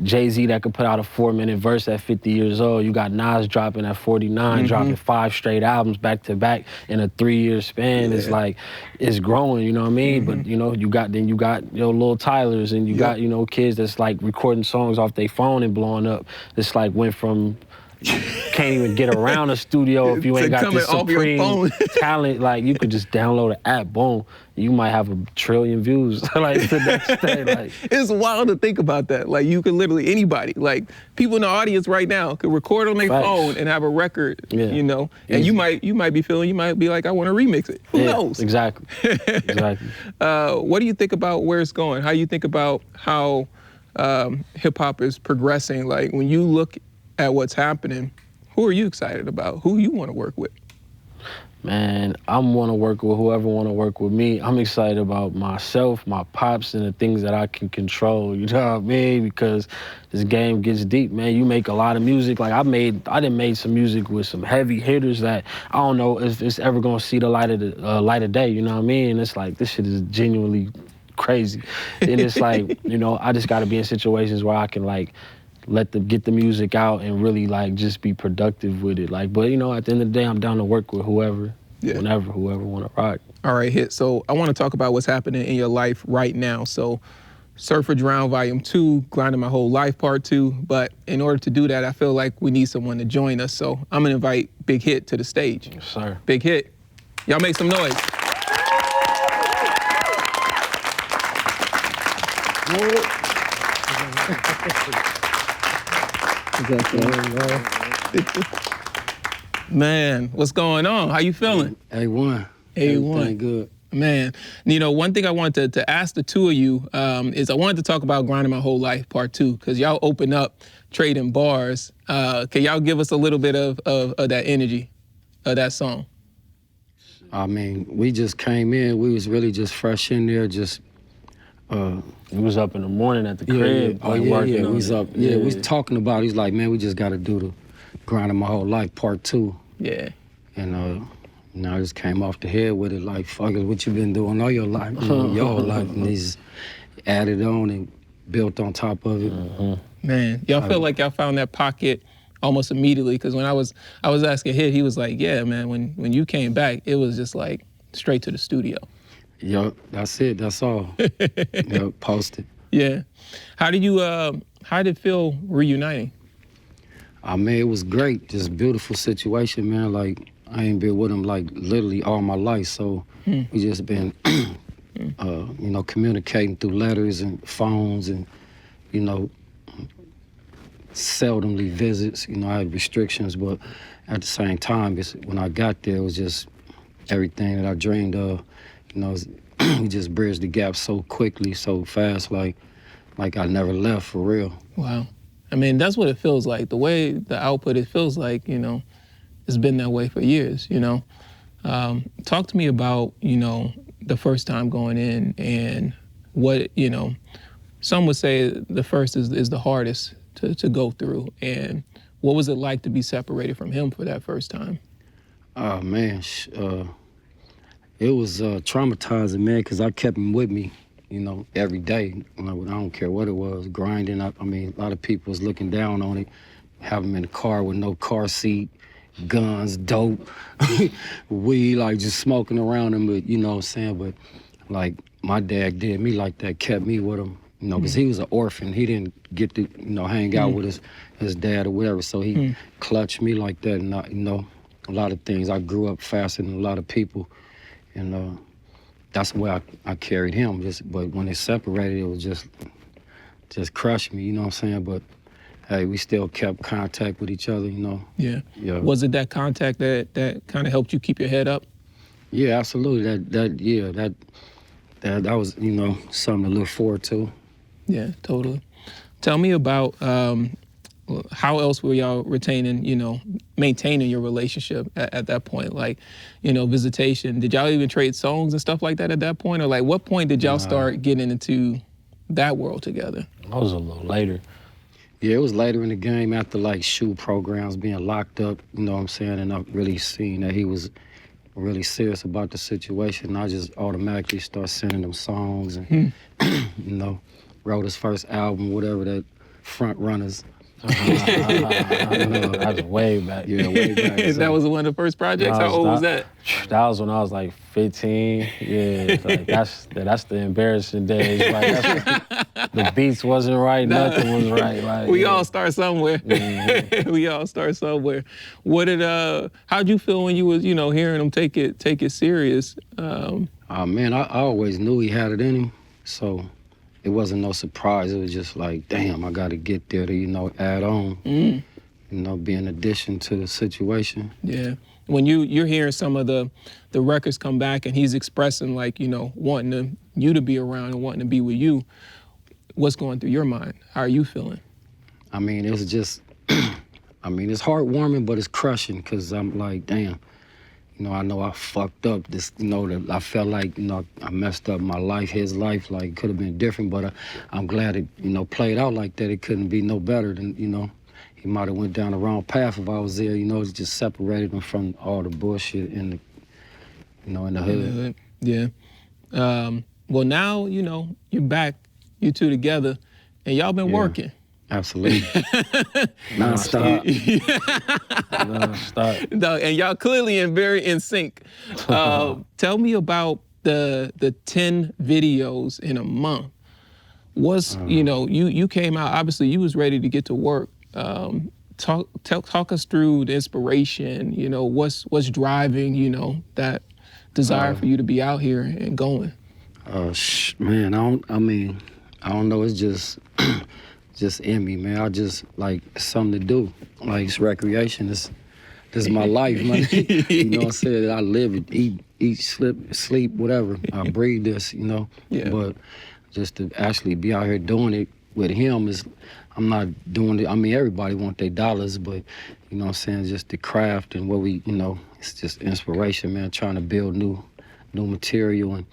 Jay-Z that could put out a 4-minute verse at 50 years old. You got Nas dropping at 49, dropping 5 straight albums back to back in a 3-year span. It's like, it's growing, you know what I mean? But, you know, you got your Lil Tylers, and you got, you know, kids that's like recording songs off their phone and blowing up. It's like went from can't even get around a studio if you ain't got this supreme talent. Like, you could just download an app, boom, you might have 1 trillion views like the next day. Like, it's wild to think about that. Like, you could literally, anybody, like people in the audience right now could record on their phone and have a record, you know, and you might be like, I want to remix it. Who knows? Exactly. Exactly. What do you think about where it's going? How you think about how hip hop is progressing? Like, when you look at what's happening, who are you excited about? Who you want to work with? Man, I want to work with whoever want to work with me. I'm excited about myself, my pops, and the things that I can control, you know what I mean? Because this game gets deep, man. You make a lot of music. Like, I done made some music with some heavy hitters that I don't know if it's ever gonna see the light of day, you know what I mean? And it's like, this shit is genuinely crazy. And it's like, you know, I just gotta be in situations where I can like, get the music out and really like just be productive with it. Like, but you know, at the end of the day, I'm down to work with whoever, whenever, whoever want to rock. All right, Hit. So I want to talk about what's happening in your life right now. So Surf or Drown Volume 2, Grinding My Whole Life Part 2. But in order to do that, I feel like we need someone to join us. So I'm gonna invite Big Hit to the stage. Yes, sir. Big Hit, y'all make some noise. Man, what's going on? How you feeling? A1. A1. Good. Man, you know, one thing I wanted to ask the two of you is I wanted to talk about Grinding My Whole Life Part 2, because y'all open up trading bars. Can y'all give us a little bit of that energy of that song? I mean, we just came in. We was really just fresh in there, just... We was up in the morning at the crib. We was up. We was talking about it. He's like, man, we just got to do the Grinding My Whole Life Part 2. Yeah. And now I just came off the head with it, like, fuck it, what you been doing all your life, you know, your whole life. And he's added on and built on top of it. Man, y'all feel like y'all found that pocket almost immediately, because when I was asking Hit, he was like, yeah, man, when you came back, it was just like straight to the studio. Yo, that's it. That's all. Posted. Yeah. How did it feel reuniting? I mean, it was great. Just beautiful situation, man. Like, I ain't been with him like literally all my life, so we just been, you know, communicating through letters and phones, and you know, seldomly visits. You know, I had restrictions, but at the same time, when I got there, it was just everything that I dreamed of. You know, we just bridged the gap so quickly, so fast, like I never left, for real. Wow. I mean, that's what it feels like. The way the output, it feels like, you know, it's been that way for years, you know. Talk to me about, you know, the first time going in and what, you know, some would say the first is the hardest to go through. And what was it like to be separated from him for that first time? Oh, man. It was traumatizing, man, because I kept him with me, you know, every day. I don't care what it was, grinding up. I mean, a lot of people was looking down on it, have him in the car with no car seat, guns, dope, weed, like just smoking around him, but you know what I'm saying? But like, my dad did me like that, kept me with him, you know, because he was an orphan. He didn't get to, you know, hang out with his dad or whatever, so he clutched me like that, and you know, a lot of things. I grew up faster than a lot of people. And that's where I carried him. But when they separated, it was just crushed me, you know what I'm saying? But hey, we still kept contact with each other, you know? Yeah. Was it that contact that kind of helped you keep your head up? Yeah, absolutely. That was, you know, something to look forward to. Yeah, totally. Tell me about how else were y'all maintaining your relationship at that point? Like, you know, visitation. Did y'all even trade songs and stuff like that at that point? Or like, what point did y'all start getting into that world together? That was a little later. Yeah, it was later in the game, after like shoe programs being locked up, you know what I'm saying? And I really seen that he was really serious about the situation. I just automatically start sending them songs and, you know, wrote his first album, whatever that Front Runners. That's way back. Yeah, way back. So. That was one of the first projects? How old was that? That was when I was like 15. Yeah, like that's the embarrassing days. Like the beats wasn't right, nothing was right. Like we all start somewhere. Mm-hmm. We all start somewhere. What did how'd you feel when you was, you know, hearing him take it serious? Man, I always knew he had it in him, so it wasn't no surprise. It was just like, damn, I got to get there to, you know, add on, you know, be an addition to the situation. Yeah. When you're hearing some of the records come back and he's expressing like, you know, wanting you to be around and wanting to be with you, what's going through your mind? How are you feeling? I mean, it's just, I mean, it's heartwarming, but it's crushing because I'm like, damn. You know I fucked up this, you know, that I felt like, you know, I messed up my life, his life, like it could have been different, but I'm glad it, you know, played out like that. It couldn't be no better than, you know, he might have went down the wrong path if I was there, you know, it just separated him from all the bullshit in the, you know, in the hood. Yeah. Well, now, you know, you're back, you two together, and y'all been working. Absolutely. Non-stop. Non-stop. And y'all clearly very in sync. Tell me about the 10 videos in a month. You know, you came out, obviously you was ready to get to work. Talk us through the inspiration, you know, what's driving, you know, that desire for you to be out here and going? Man, I don't know, it's just in me, man. I just like something to do. Like it's recreation. This is my life, man. You know what I'm saying? I live it, eat, sleep, whatever. I breathe this, you know. Yeah. But just to actually be out here doing it with him is, I'm not doing it. I mean, everybody want their dollars, but you know what I'm saying? Just the craft and what we, you know, it's just inspiration, man. Trying to build new material and.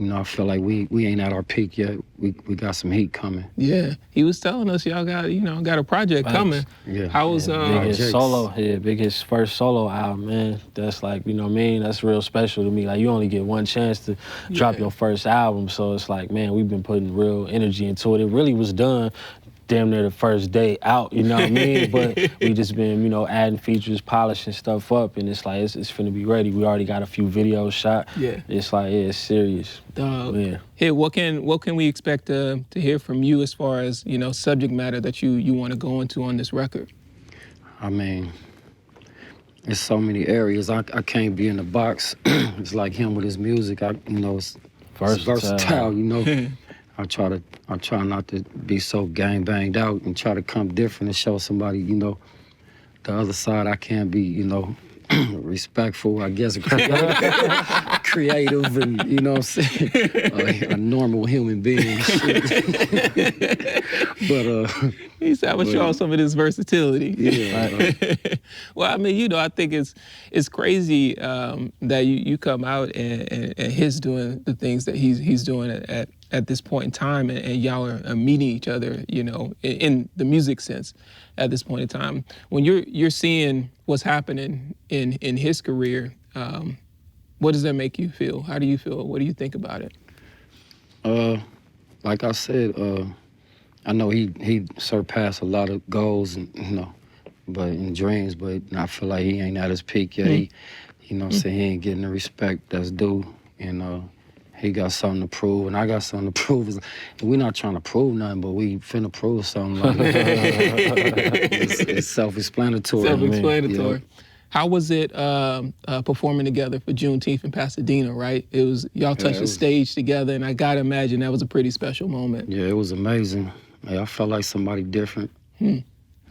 You know, I feel like we ain't at our peak yet. We got some heat coming. Yeah, he was telling us y'all got a project coming. Yeah. How was biggest first solo album, man. That's like, you know what I mean? That's real special to me. Like you only get one chance to drop your first album, so it's like, man, we've been putting real energy into it. It really was done damn near the first day out, you know what I mean? But we just been, you know, adding features, polishing stuff up, and it's like, it's finna be ready. We already got a few videos shot. Yeah. It's like, yeah, it's serious. Yeah. Hey, what can we expect to hear from you as far as, you know, subject matter that you want to go into on this record? I mean, there's so many areas. I can't be in the box. It's like him with his music. You know, it's versatile, you know. I try not to be so gang banged out and try to come different and show somebody, you know, the other side. I can't be, you know, respectful, I guess, creative and, you know what I'm saying, a normal human being. But he said, I'm gonna show off some of this versatility. Yeah. Well, I mean, you know, I think it's crazy that you come out and he's doing the things that he's doing at this point in time, and y'all are meeting each other, you know, in the music sense at this point in time. When you're seeing what's happening in his career, what does that make you feel? How do you feel? What do you think about it? Like I said, I know he surpassed a lot of goals and, you know, but in dreams, but I feel like he ain't at his peak yet. He, you know what I'm saying, he ain't getting the respect that's due, and he got something to prove, and I got something to prove. We're not trying to prove nothing, but we finna prove something. Like it's self-explanatory. Self-explanatory. Yeah. How was it performing together for Juneteenth in Pasadena, right? It was, y'all touched the stage together, and I gotta imagine that was a pretty special moment. Yeah, it was amazing. I felt like somebody different.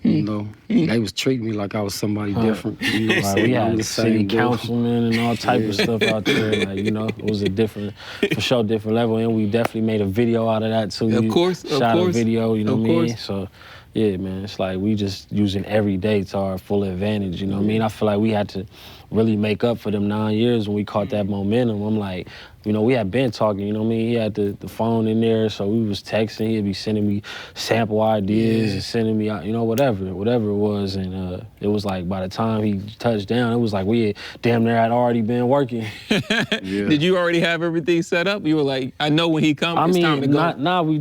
You know, they was treating me like I was somebody different. You know, like we had city councilmen and all type of stuff out there. Like, you know, it was a different level, and we definitely made a video out of that too. Of course. Shot a video, you know what I mean? So, yeah, man, it's like we just using every day to our full advantage, you know what I mean? I feel like we had to really make up for them 9 years when we caught that momentum. I'm like, you know, we had been talking, you know what I mean? He had the phone in there, so we was texting. He'd be sending me sample ideas and sending me, you know, whatever it was. And it was like by the time he touched down, it was like we had damn near had already been working. Did you already have everything set up? You were like, I know when he comes, it's time to go. Nah, we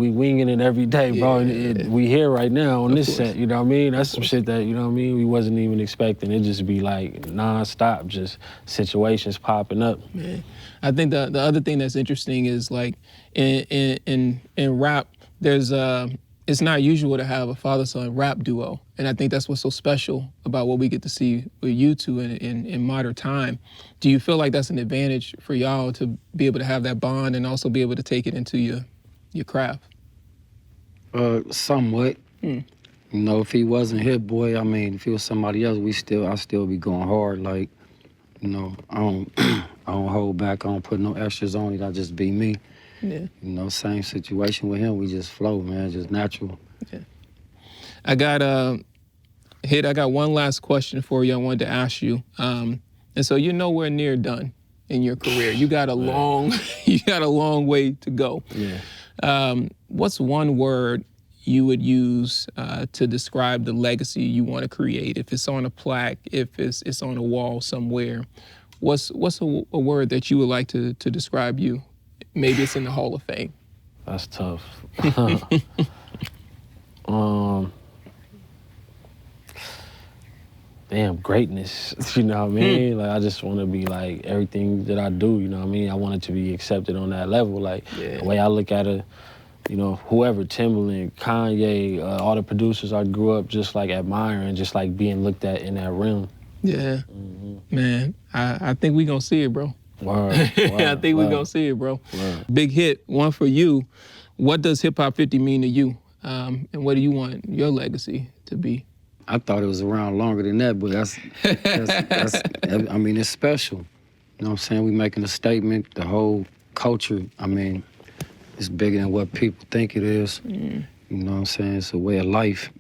winging it every day, bro. And we here right now on this set, you know what I mean? That's some shit that, you know what I mean, we wasn't even expecting. It just be like non-stop, just situations popping up. Man. I think the other thing that's interesting is like in rap, there's it's not usual to have a father-son rap duo, and I think that's what's so special about what we get to see with you two in modern time. Do you feel like that's an advantage for y'all to be able to have that bond and also be able to take it into your craft? Somewhat. You know, if he wasn't Hit Boy, I mean, if he was somebody else, I still be going hard. Like, you know, I don't hold back. I don't put no extras on it. I just be me. Yeah. You know, same situation with him. We just flow, man, just natural. Yeah. I got one last question for you. I wanted to ask you. And so you're nowhere near done in your career. You got a long way to go. Yeah. What's one word you would use to describe the legacy you want to create? If it's on a plaque, if it's on a wall somewhere, what's a word that you would like to describe you? Maybe it's in the Hall of Fame. That's tough. Damn, greatness, you know what I mean? Like, I just want to be like everything that I do, you know what I mean? I want it to be accepted on that level. Like, the way I look at it, you know, whoever, Timbaland, Kanye, all the producers I grew up just like admiring, just like being looked at in that realm. Yeah, man, I think we gonna see it, bro. Word, I think we gonna see it, bro. Word. Big hit, one for you. What does Hip Hop 50 mean to you? And what do you want your legacy to be? I thought it was around longer than that, but that's I mean, it's special. You know what I'm saying? We making a statement, the whole culture, I mean, it's bigger than what people think it is. You know what I'm saying? It's a way of life.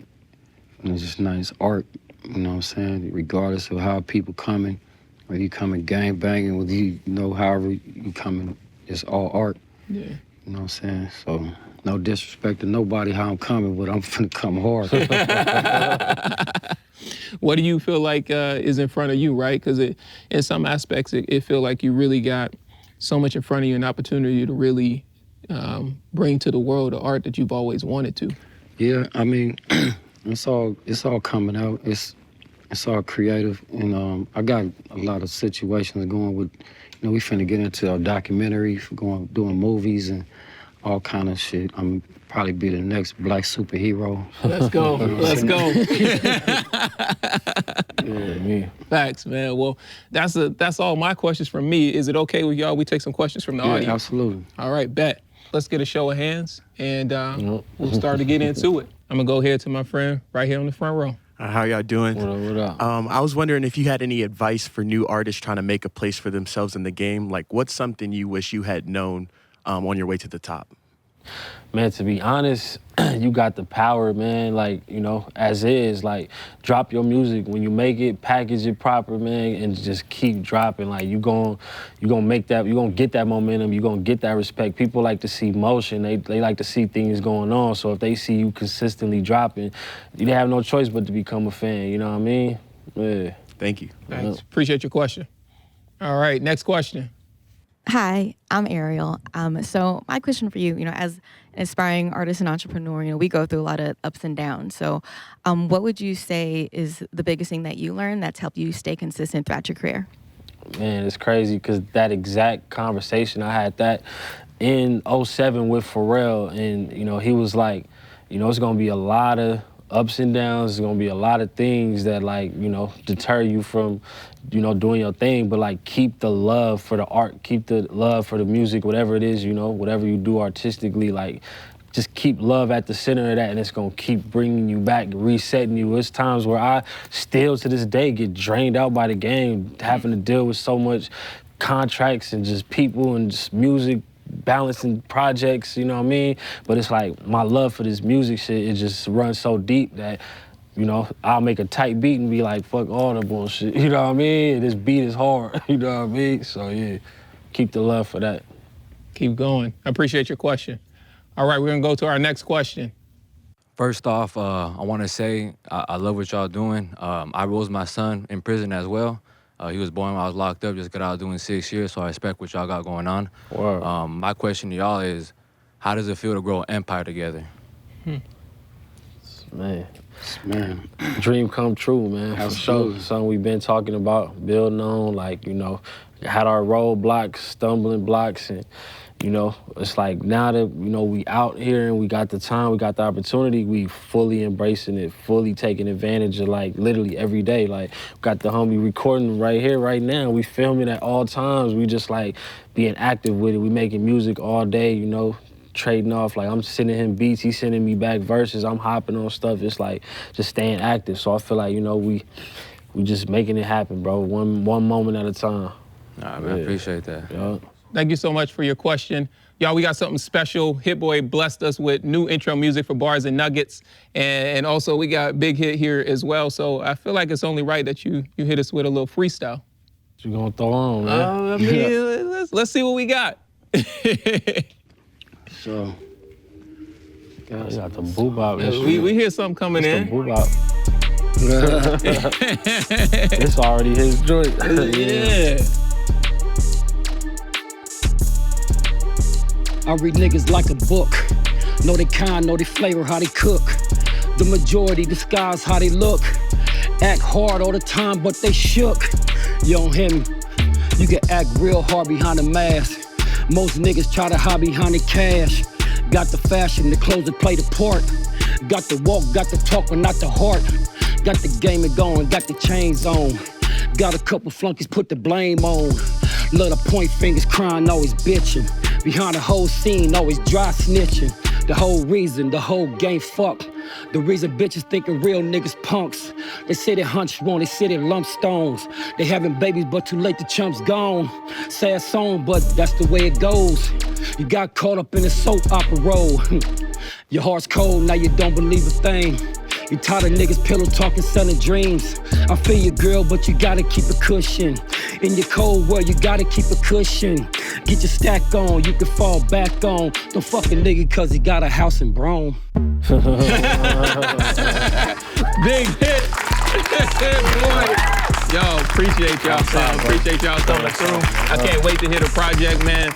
And it's just nice art, you know what I'm saying? Regardless of how people coming, whether you coming gang banging, whether you know, however you coming, it's all art. Yeah. You know what I'm saying? So, no disrespect to nobody how I'm coming, but I'm finna come hard. What do you feel like is in front of you, right? Because in some aspects, it feel like you really got so much in front of you, an opportunity to really bring to the world the art that you've always wanted to. Yeah, I mean, it's all coming out. It's all creative, and I got a lot of situations going with, you know, we finna get into a documentary, doing movies and all kind of shit. I'm probably be the next black superhero. Let's go. Let's go. Yeah, me. Facts, man. Well, that's all my questions from me. Is it okay with y'all? We take some questions from the audience. Yeah, absolutely. All right, bet. Let's get a show of hands, and we'll start to get into it. I'm gonna go here to my friend right here on the front row. How y'all doing? What up? I was wondering if you had any advice for new artists trying to make a place for themselves in the game. Like, what's something you wish you had known on your way to the top? Man, to be honest, you got the power, man. Like, you know, as is, like, drop your music. When you make it, package it proper, man, and just keep dropping. Like, you gonna make that, you gonna get that momentum, you gonna get that respect. People like to see motion. They like to see things going on. So if they see you consistently dropping, they have no choice but to become a fan, you know what I mean? Yeah. Thank you. Thanks. Appreciate your question. All right, next question. Hi, I'm Ariel. So my question for you, as an aspiring artist and entrepreneur, we go through a lot of ups and downs. So what would you say is the biggest thing that you learned that's helped you stay consistent throughout your career? Man, it's crazy because that exact conversation, I had that in 07 with Pharrell, and, he was like, it's going to be a lot of ups and downs. There's gonna be a lot of things that deter you from, doing your thing, but keep the love for the art, keep the love for the music, whatever it is, whatever you do artistically, just keep love at the center of that, and it's gonna keep bringing you back, resetting you. There's times where I still to this day get drained out by the game, having to deal with so much contracts and just people and just music, balancing projects, you know what I mean? But it's like my love for this music shit, it just runs so deep that you know, I'll make a tight beat and be like, fuck all the bullshit, you know what I mean? This beat is hard, you know what I mean? So yeah, keep the love for that. Keep going. I appreciate your question. All right, we're gonna go to our next question. First off, I want to say I love what y'all doing. I rose my son in prison as well. He was born when I was locked up, just got out doing 6 years, so I respect what y'all got going on. Wow. My question to y'all is, how does it feel to grow an empire together? Man, dream come true, man. For sure. Something we've been talking about, building on, like, you know, had our roadblocks, stumbling blocks, and, you know, it's like now that, you know, we out here and we got the time, we got the opportunity, we fully embracing it, fully taking advantage of, like, literally every day. Like, got the homie recording right here, right now. We filming at all times. We just, like, being active with it. We making music all day, you know, trading off. Like, I'm sending him beats, he's sending me back verses, I'm hopping on stuff. It's like just staying active. So I feel like, you know, we just making it happen, bro. One moment at a time. All right, man, I appreciate that. Yeah. Thank you so much for your question. Y'all, we got something special. Hit Boy blessed us with new intro music for Bars and Nuggets. And also we got Big Hit here as well. So I feel like it's only right that you hit us with a little freestyle. What you gonna throw on, man? I mean, let's see what we got. So, We got the boo bop. We hear something coming in. The boo bop. It's already his joint. Yeah. I read niggas like a book. Know they kind, know they flavor, how they cook. The majority disguise how they look. Act hard all the time, but they shook. You don't hear me? You can act real hard behind a mask. Most niggas try to hide behind the cash. Got the fashion, the clothes that play the part. Got the walk, got the talk, but not the heart. Got the game going, got the chains on. Got a couple flunkies, put the blame on. Let her point fingers, crying, always bitching. Behind the whole scene, always dry snitching. The whole reason, the whole game fucked. The reason bitches thinking real niggas punks. They say they hunch wrong, they say they lump stones. They having babies, but too late, the chump's gone. Sad song, but that's the way it goes. You got caught up in a soap opera role. Your heart's cold, now you don't believe a thing. You tired of niggas pillow talking, selling dreams. I feel you, girl, but you gotta keep a cushion. In your cold world, you gotta keep a cushion. Get your stack on, you can fall back on. Don't fuck a nigga cause he got a house in Brome. Big Hit. Boy. Yo, appreciate y'all, fam. Appreciate y'all coming through. I can't wait to hear the project, man.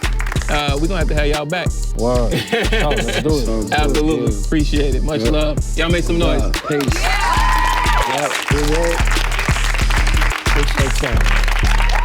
We're gonna have to have y'all back. Wow. Let's do it. Absolutely. Appreciate it. Much love. Y'all make some noise. Peace. Yeah, good work. Appreciate y'all.